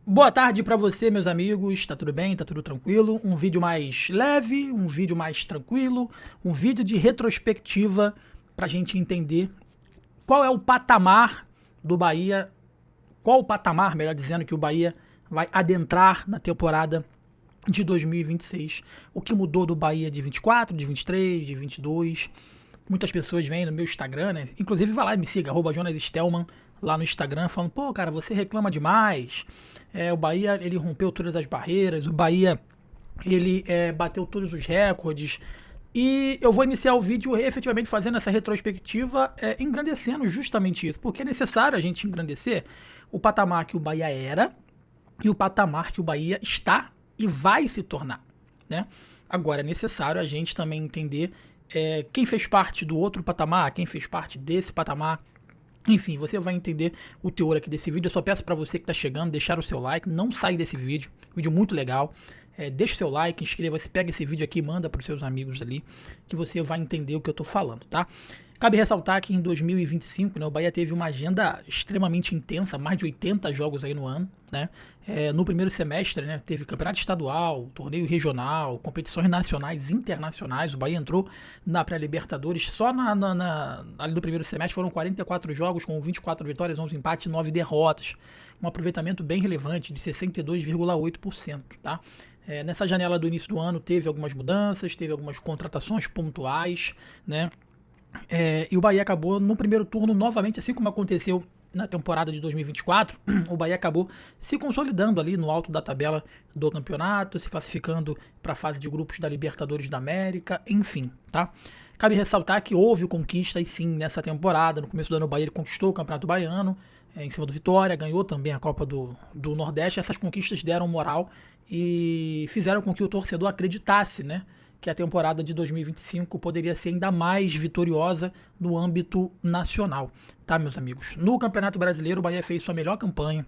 Boa tarde pra você, meus amigos. Tá tudo bem? Tá tudo tranquilo? Um vídeo mais leve, um vídeo mais tranquilo, um vídeo de retrospectiva pra gente entender qual é o patamar do Bahia, qual o patamar, melhor dizendo, que o Bahia vai adentrar na temporada de 2026. O que mudou do Bahia de 24, de 23, de 22. Muitas pessoas vêm no meu Instagram, né? Inclusive vai lá e me siga, @JonasStelman lá no Instagram, falando, pô, cara, você reclama demais. O Bahia, ele rompeu todas as barreiras, o Bahia, ele bateu todos os recordes. E eu vou iniciar o vídeo efetivamente fazendo essa retrospectiva, engrandecendo justamente isso, porque é necessário a gente engrandecer o patamar que o Bahia era e o patamar que o Bahia está e vai se tornar, né? Agora, é necessário a gente também entender quem fez parte do outro patamar, quem fez parte desse patamar. Enfim, você vai entender o teor aqui desse vídeo. Eu só peço para você que está chegando deixar o seu like, não sair desse vídeo, vídeo muito legal. Deixa o seu like, inscreva-se, pega esse vídeo aqui e manda para os seus amigos ali, que você vai entender o que eu estou falando, tá? Cabe ressaltar que em 2025, né, o Bahia teve uma agenda extremamente intensa, mais de 80 jogos aí no ano, né? No primeiro semestre, né, teve campeonato estadual, torneio regional, competições nacionais e internacionais. O Bahia entrou na pré-Libertadores. Só ali no primeiro semestre foram 44 jogos com 24 vitórias, 11 empates e 9 derrotas. Um aproveitamento bem relevante de 62,8%, tá? Nessa janela do início do ano teve algumas mudanças, teve algumas contratações pontuais, né? E o Bahia acabou no primeiro turno novamente, assim como aconteceu na temporada de 2024, o Bahia acabou se consolidando ali no alto da tabela do campeonato, se classificando para a fase de grupos da Libertadores da América, enfim, tá? Cabe ressaltar que houve conquistas sim nessa temporada. No começo do ano o Bahia ele conquistou o Campeonato Baiano, em cima do Vitória, ganhou também a Copa do Nordeste. Essas conquistas deram moral e fizeram com que o torcedor acreditasse, né, que a temporada de 2025 poderia ser ainda mais vitoriosa no âmbito nacional, tá, meus amigos? No Campeonato Brasileiro, o Bahia fez sua melhor campanha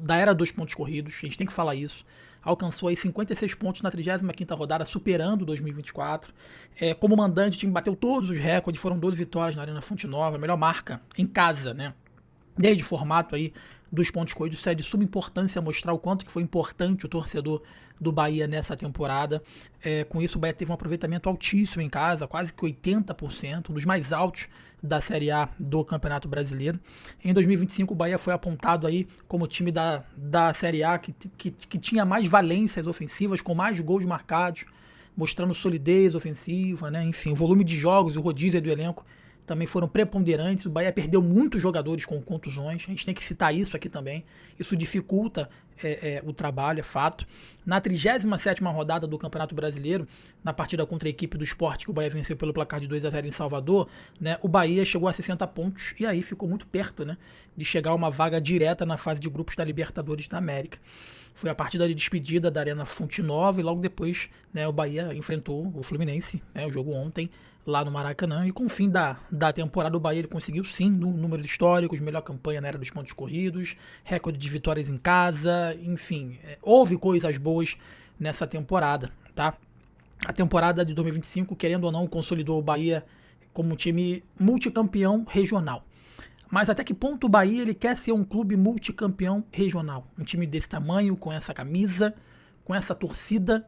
da era dos pontos corridos, a gente tem que falar isso. Alcançou aí 56 pontos na 35ª rodada, superando 2024. Como mandante, o time bateu todos os recordes, foram 12 vitórias na Arena Fonte Nova, a melhor marca em casa, né? Desde o formato aí dos pontos corridos, isso é de suma importância mostrar o quanto que foi importante o torcedor do Bahia nessa temporada. Com isso, o Bahia teve um aproveitamento altíssimo em casa, quase que 80%, um dos mais altos da Série A do Campeonato Brasileiro. Em 2025, o Bahia foi apontado aí como o time da Série A que tinha mais valências ofensivas, com mais gols marcados, mostrando solidez ofensiva, né? Enfim, o volume de jogos e o rodízio do elenco também foram preponderantes. O Bahia perdeu muitos jogadores com contusões, a gente tem que citar isso aqui também. Isso dificulta o trabalho, é fato. Na 37ª rodada do Campeonato Brasileiro, na partida contra a equipe do Sport, que o Bahia venceu pelo placar de 2-0 em Salvador, né, o Bahia chegou a 60 pontos e aí ficou muito perto, né, de chegar a uma vaga direta na fase de grupos da Libertadores da América. Foi a partida de despedida da Arena Fonte Nova e logo depois, né, o Bahia enfrentou o Fluminense, né, o jogo ontem, lá no Maracanã, e com o fim da temporada o Bahia ele conseguiu sim números históricos, melhor campanha na era dos pontos corridos, recorde de vitórias em casa, enfim, houve coisas boas nessa temporada, tá? A temporada de 2025, querendo ou não, consolidou o Bahia como um time multicampeão regional. Mas até que ponto o Bahia ele quer ser um clube multicampeão regional? Um time desse tamanho, com essa camisa, com essa torcida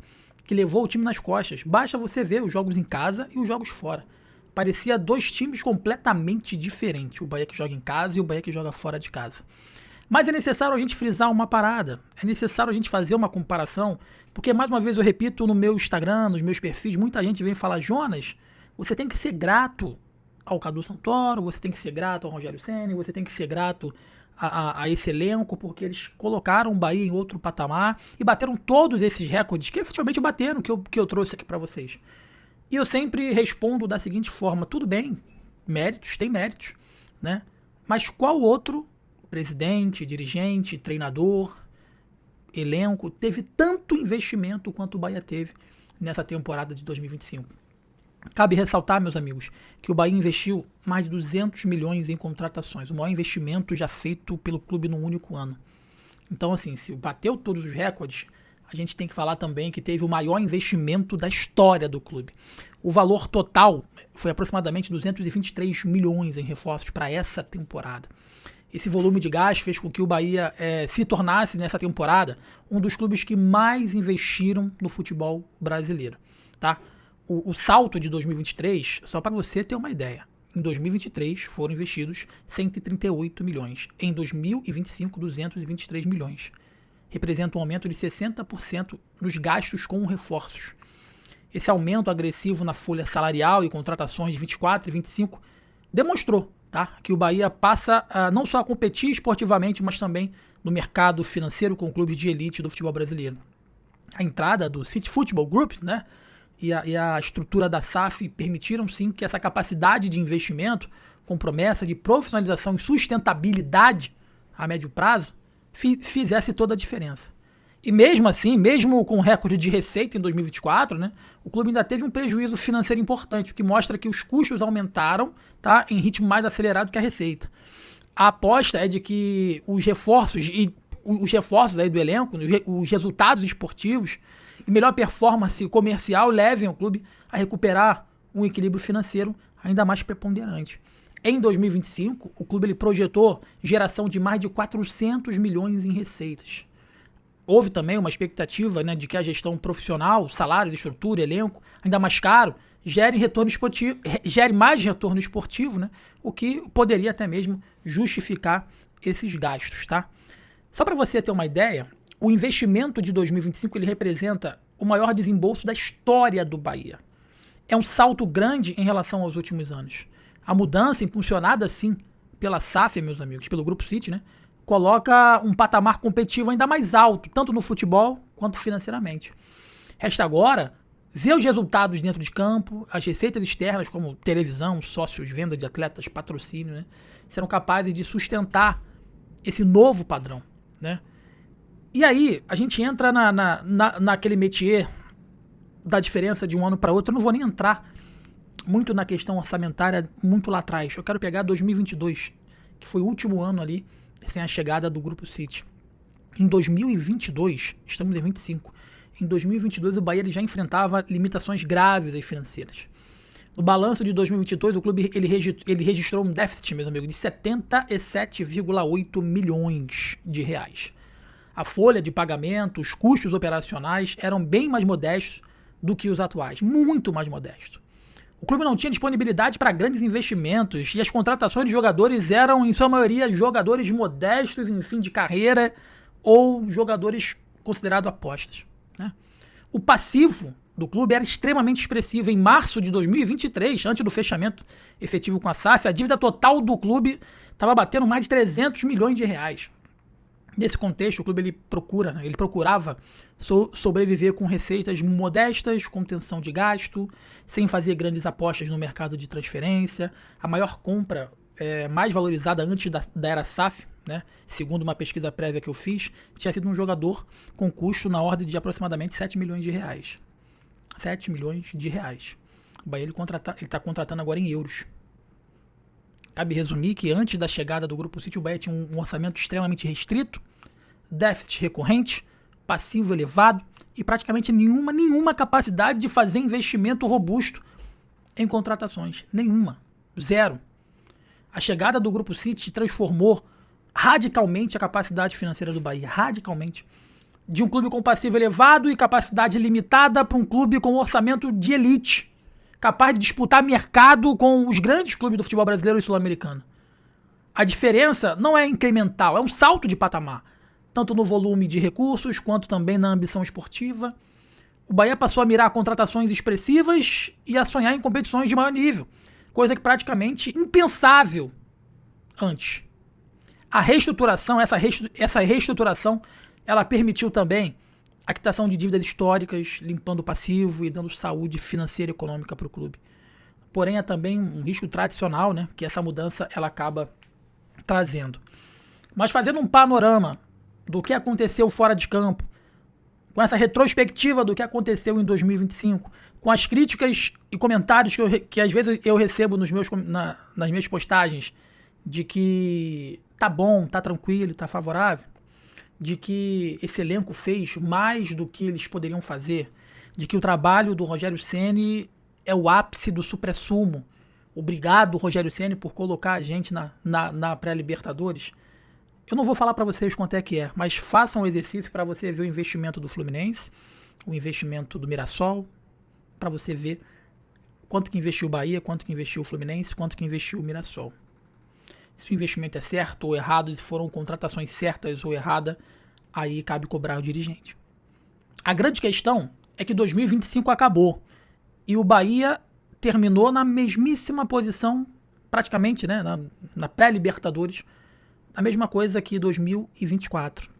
que levou o time nas costas. Basta você ver os jogos em casa e os jogos fora. Parecia dois times completamente diferentes. O Bahia que joga em casa e o Bahia que joga fora de casa. Mas é necessário a gente frisar uma parada. É necessário a gente fazer uma comparação. Porque, mais uma vez, eu repito no meu Instagram, nos meus perfis, muita gente vem falar: Jonas, você tem que ser grato ao Cadu Santoro, você tem que ser grato ao Rogério Ceni, você tem que ser grato a esse elenco, porque eles colocaram o Bahia em outro patamar e bateram todos esses recordes que efetivamente bateram, que eu trouxe aqui para vocês. E eu sempre respondo da seguinte forma: tudo bem, méritos, tem méritos, né? Mas qual outro presidente, dirigente, treinador, elenco teve tanto investimento quanto o Bahia teve nessa temporada de 2025? Cabe ressaltar, meus amigos, que o Bahia investiu mais de 200 milhões em contratações, o maior investimento já feito pelo clube num único ano. Então, assim, se bateu todos os recordes, a gente tem que falar também que teve o maior investimento da história do clube. O valor total foi aproximadamente 223 milhões em reforços para essa temporada. esse volume de gasto fez com que o Bahia se tornasse, nessa temporada, um dos clubes que mais investiram no futebol brasileiro. Tá? O salto de 2023, só para você ter uma ideia, em 2023 foram investidos 138 milhões, em 2025 223 milhões. Representa um aumento de 60% nos gastos com reforços. Esse aumento agressivo na folha salarial e contratações de 24 e 25 demonstrou, tá, que o Bahia passa não só a competir esportivamente, mas também no mercado financeiro com clubes de elite do futebol brasileiro. A entrada do City Football Group, né, e a estrutura da SAF permitiram sim que essa capacidade de investimento, com promessa de profissionalização e sustentabilidade a médio prazo, fizesse toda a diferença. E mesmo assim, mesmo com o recorde de receita em 2024, né, o clube ainda teve um prejuízo financeiro importante, o que mostra que os custos aumentaram, tá, em ritmo mais acelerado que a receita. A aposta é de que os reforços aí do elenco, os resultados esportivos e melhor performance comercial levem o clube a recuperar um equilíbrio financeiro ainda mais preponderante. Em 2025, o clube ele projetou geração de mais de 400 milhões em receitas. Houve também uma expectativa, né, de que a gestão profissional, salários, estrutura, elenco, ainda mais caro, gere mais retorno esportivo, né, o que poderia até mesmo justificar esses gastos. Tá? Só para você ter uma ideia, o investimento de 2025 ele representa o maior desembolso da história do Bahia. É um salto grande em relação aos últimos anos. A mudança, impulsionada sim pela SAF, meus amigos, pelo Grupo City, né, coloca um patamar competitivo ainda mais alto, tanto no futebol quanto financeiramente. Resta agora ver os resultados dentro de campo, as receitas externas como televisão, sócios, venda de atletas, patrocínio, né, serão capazes de sustentar esse novo padrão, né? E aí, a gente entra naquele métier da diferença de um ano para outro. Eu não vou nem entrar muito na questão orçamentária muito lá atrás. Eu quero pegar 2022, que foi o último ano ali sem a chegada do Grupo City. Em 2022, estamos em 25, em 2022 o Bahia ele já enfrentava limitações graves aí financeiras. No balanço de 2022, o clube ele registrou um déficit, meus amigos, de 77,8 milhões de reais. A folha de pagamento, os custos operacionais eram bem mais modestos do que os atuais, muito mais modestos. O clube não tinha disponibilidade para grandes investimentos e as contratações de jogadores eram, em sua maioria, jogadores modestos em fim de carreira ou jogadores considerados apostas, né? O passivo do clube era extremamente expressivo. Em março de 2023, antes do fechamento efetivo com a SAF, a dívida total do clube estava batendo mais de 300 milhões de reais. Nesse contexto, o clube ele procurava sobreviver com receitas modestas, contenção de gasto, sem fazer grandes apostas no mercado de transferência. A maior compra mais valorizada antes da era SAF, né, segundo uma pesquisa prévia que eu fiz, tinha sido um jogador com custo na ordem de aproximadamente 7 milhões de reais. 7 milhões de reais. O Bahia ele está contratando agora em euros. Cabe resumir que antes da chegada do Grupo City, o Bahia tinha um orçamento extremamente restrito, déficit recorrente, passivo elevado e praticamente nenhuma capacidade de fazer investimento robusto em contratações. Nenhuma. Zero. A chegada do Grupo City transformou radicalmente a capacidade financeira do Bahia. Radicalmente. De um clube com passivo elevado e capacidade limitada para um clube com orçamento de elite, capaz de disputar mercado com os grandes clubes do futebol brasileiro e sul-americano. A diferença não é incremental, é um salto de patamar, tanto no volume de recursos quanto também na ambição esportiva. O Bahia passou a mirar contratações expressivas e a sonhar em competições de maior nível, coisa que praticamente impensável antes. A reestruturação, essa reestruturação, ela permitiu também a quitação de dívidas históricas, limpando o passivo e dando saúde financeira e econômica para o clube. Porém, é também um risco tradicional, né, que essa mudança ela acaba trazendo. Mas fazendo um panorama do que aconteceu fora de campo, com essa retrospectiva do que aconteceu em 2025, com as críticas e comentários que às vezes eu recebo nas minhas postagens, de que tá bom, tá tranquilo, tá favorável, de que esse elenco fez mais do que eles poderiam fazer, de que o trabalho do Rogério Ceni é o ápice do suprassumo Obrigado, Rogério Ceni, por colocar a gente na pré-Libertadores. Eu não vou falar para vocês quanto é que é, mas façam um exercício para você ver o investimento do Fluminense, o investimento do Mirassol, para você ver quanto que investiu o Bahia, quanto que investiu o Fluminense, quanto que investiu o Mirassol. Se o investimento é certo ou errado, se foram contratações certas ou erradas, aí cabe cobrar o dirigente. A grande questão é que 2025 acabou e o Bahia terminou na mesmíssima posição, praticamente, né, na pré-Libertadores, a mesma coisa que 2024.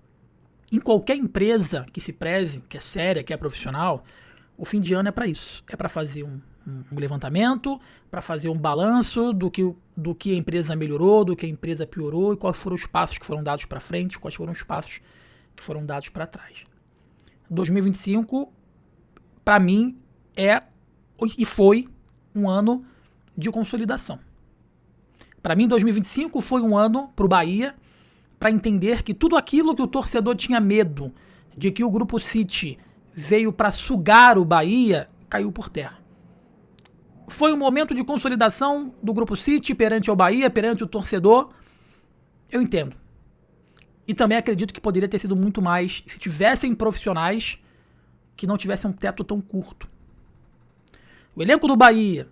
Em qualquer empresa que se preze, que é séria, que é profissional, o fim de ano é para isso. É para fazer um levantamento, para fazer um balanço do que a empresa melhorou, do que a empresa piorou e quais foram os passos que foram dados para frente, quais foram os passos que foram dados para trás. 2025, para mim, é e foi um ano de consolidação. Para mim, 2025 foi um ano para o Bahia para entender que tudo aquilo que o torcedor tinha medo de que o Grupo City veio para sugar o Bahia, caiu por terra. Foi um momento de consolidação do Grupo City perante o Bahia, perante o torcedor. Eu entendo. E também acredito que poderia ter sido muito mais se tivessem profissionais que não tivessem um teto tão curto. O elenco do Bahia,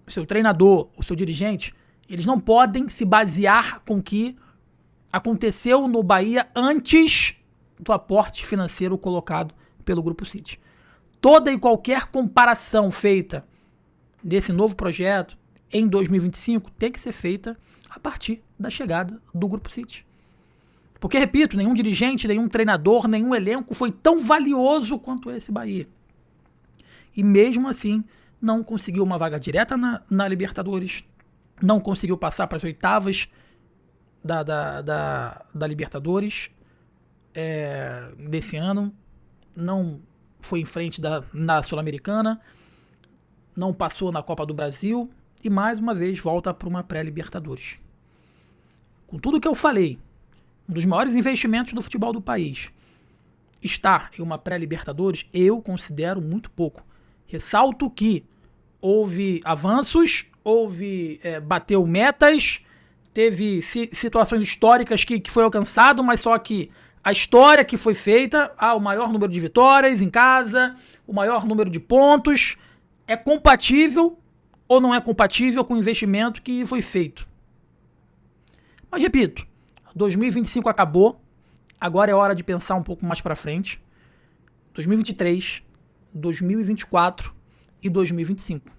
o seu treinador, o seu dirigente, eles não podem se basear com o que aconteceu no Bahia antes do aporte financeiro colocado pelo Grupo City. Toda e qualquer comparação feita desse novo projeto em 2025 tem que ser feita a partir da chegada do Grupo City. Porque, repito, nenhum dirigente, nenhum treinador, nenhum elenco foi tão valioso quanto esse Bahia. E mesmo assim, não conseguiu uma vaga direta na Libertadores, não conseguiu passar para as oitavas da Libertadores desse ano, não foi em frente na Sul-Americana, não passou na Copa do Brasil e mais uma vez volta para uma pré-Libertadores. Com tudo que eu falei, um dos maiores investimentos do futebol do país, estar em uma pré-Libertadores, eu considero muito pouco. Ressalto que houve avanços, bateu metas, teve situações históricas que foi alcançado, mas só que a história que foi feita, o maior número de vitórias em casa, o maior número de pontos, é compatível ou não é compatível com o investimento que foi feito. Mas repito, 2025 acabou, agora é hora de pensar um pouco mais para frente. 2023, 2024 e 2025.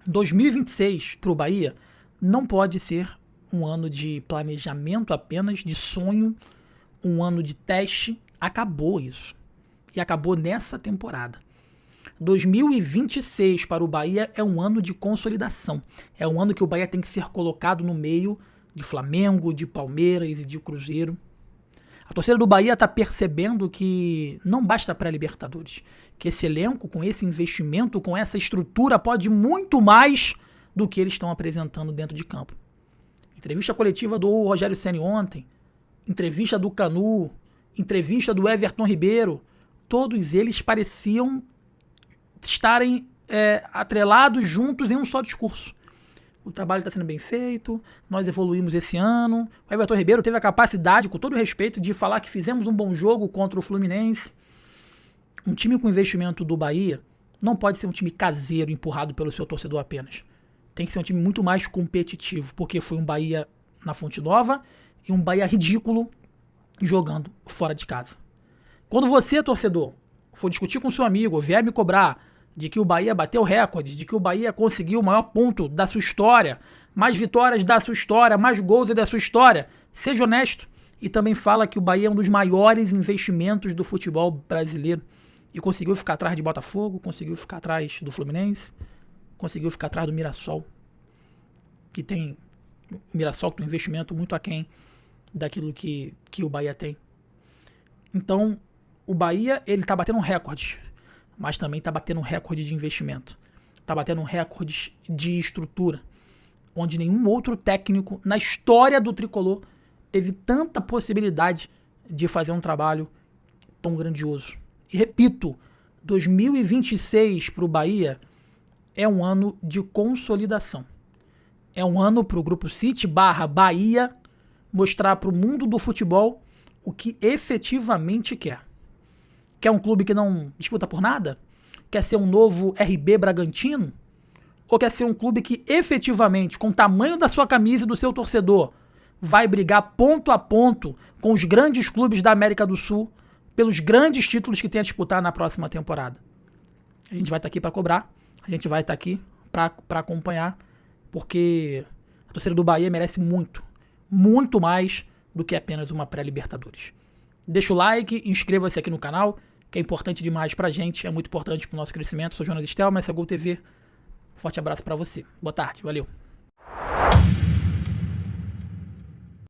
2026 para o Bahia não pode ser um ano de planejamento apenas, de sonho, um ano de teste. Acabou isso. E acabou nessa temporada. 2026 para o Bahia é um ano de consolidação. É um ano que o Bahia tem que ser colocado no meio de Flamengo, de Palmeiras e de Cruzeiro. A torcida do Bahia está percebendo que não basta pré-Libertadores, que esse elenco, com esse investimento, com essa estrutura, pode muito mais do que eles estão apresentando dentro de campo. Entrevista coletiva do Rogério Ceni ontem, entrevista do Canu, entrevista do Everton Ribeiro, todos eles pareciam estarem atrelados juntos em um só discurso. O trabalho está sendo bem feito, nós evoluímos esse ano. O Everton Ribeiro teve a capacidade, com todo o respeito, de falar que fizemos um bom jogo contra o Fluminense. Um time com investimento do Bahia não pode ser um time caseiro, empurrado pelo seu torcedor apenas. Tem que ser um time muito mais competitivo, porque foi um Bahia na Fonte Nova e um Bahia ridículo jogando fora de casa. Quando você, torcedor, for discutir com seu amigo, vier me cobrar de que o Bahia bateu recordes, de que o Bahia conseguiu o maior ponto da sua história, mais vitórias da sua história, mais gols da sua história, seja honesto. E também fala que o Bahia é um dos maiores investimentos do futebol brasileiro. E conseguiu ficar atrás de Botafogo, conseguiu ficar atrás do Fluminense, conseguiu ficar atrás do Mirassol, que tem o Mirassol que tem um investimento muito aquém daquilo que o Bahia tem. Então, o Bahia, ele tá batendo recordes, mas também está batendo um recorde de investimento. Está batendo um recorde de estrutura, onde nenhum outro técnico na história do Tricolor teve tanta possibilidade de fazer um trabalho tão grandioso. E repito, 2026 para o Bahia é um ano de consolidação. É um ano para o Grupo City / Bahia mostrar para o mundo do futebol o que efetivamente quer. Quer um clube que não disputa por nada? Quer ser um novo RB Bragantino? Ou quer ser um clube que efetivamente, com o tamanho da sua camisa e do seu torcedor, vai brigar ponto a ponto com os grandes clubes da América do Sul pelos grandes títulos que tem a disputar na próxima temporada? A gente vai estar aqui para cobrar, a gente vai estar aqui para acompanhar, porque a torcida do Bahia merece muito, muito mais do que apenas uma pré-Libertadores. Deixa o like, inscreva-se aqui no canal, que é importante demais pra gente, é muito importante pro nosso crescimento. Sou Jonas Estelma, essa é a Gol TV. Forte abraço pra você. Boa tarde, valeu.